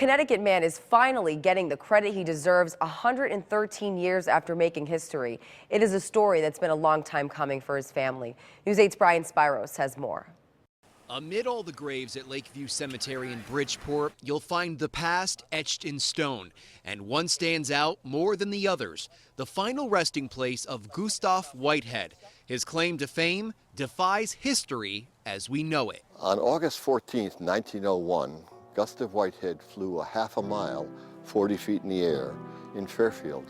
A Connecticut man is finally getting the credit he deserves 113 years after making history. It is a story that's been a long time coming for his family. News 8's Brian Spiros has more. Amid all the graves at Lakeview Cemetery in Bridgeport, you'll find the past etched in stone, and one stands out more than the others: the final resting place of Gustav Whitehead. His claim to fame defies history as we know it. On August 14, 1901, Gustave Whitehead flew a half a mile, 40 feet in the air, in Fairfield.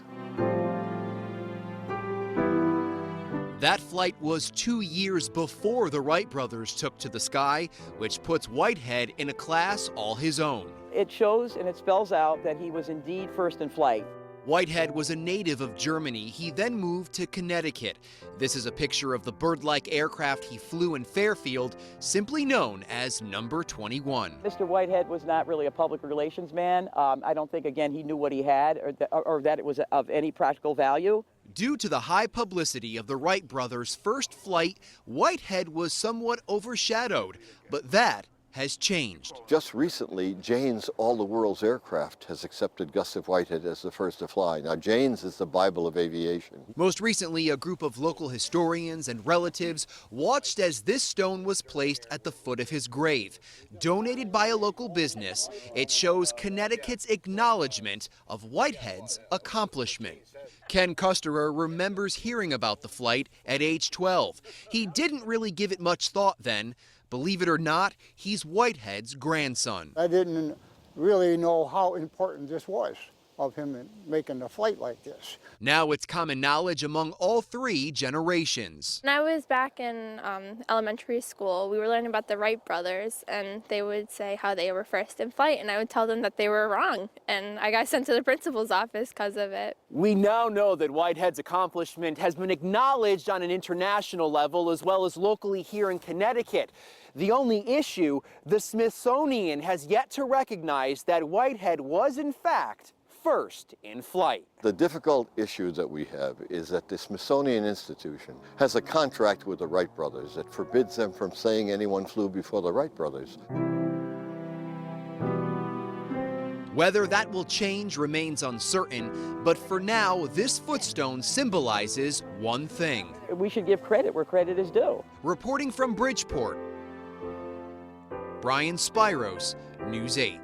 That flight was 2 years before the Wright brothers took to the sky, which puts Whitehead in a class all his own. It shows and it spells out that he was indeed first in flight. Whitehead was a native of Germany. He then moved to Connecticut. This is a picture of the bird-like aircraft he flew in Fairfield, simply known as Number 21. Mr. Whitehead was not really a public relations man. I don't think, again, he knew what he had or that it was of any practical value. Due to the high publicity of the Wright brothers' first flight, Whitehead was somewhat overshadowed, but that has changed. Just recently, Jane's All the World's Aircraft has accepted Gustave Whitehead as the first to fly. Now, Jane's is the Bible of aviation. Most recently, a group of local historians and relatives watched as this stone was placed at the foot of his grave. Donated by a local business, it shows Connecticut's acknowledgement of Whitehead's accomplishment. Ken Custerer remembers hearing about the flight at age 12. He didn't really give it much thought then. Believe it or not, he's Whitehead's grandson. I didn't really know how important this was of him making a flight like this. Now it's common knowledge among all three generations. When I was back in elementary school, we were learning about the Wright brothers, and they would say how they were first in flight, and I would tell them that they were wrong, and I got sent to the principal's office because of it. We now know that Whitehead's accomplishment has been acknowledged on an international level as well as locally here in Connecticut. The only issue, the Smithsonian has yet to recognize that Whitehead was in fact first in flight. The difficult issue that we have is that the Smithsonian Institution has a contract with the Wright brothers that forbids them from saying anyone flew before the Wright brothers. Whether that will change remains uncertain, but for now, this footstone symbolizes one thing. We should give credit where credit is due. Reporting from Bridgeport, Brian Spiros, News 8.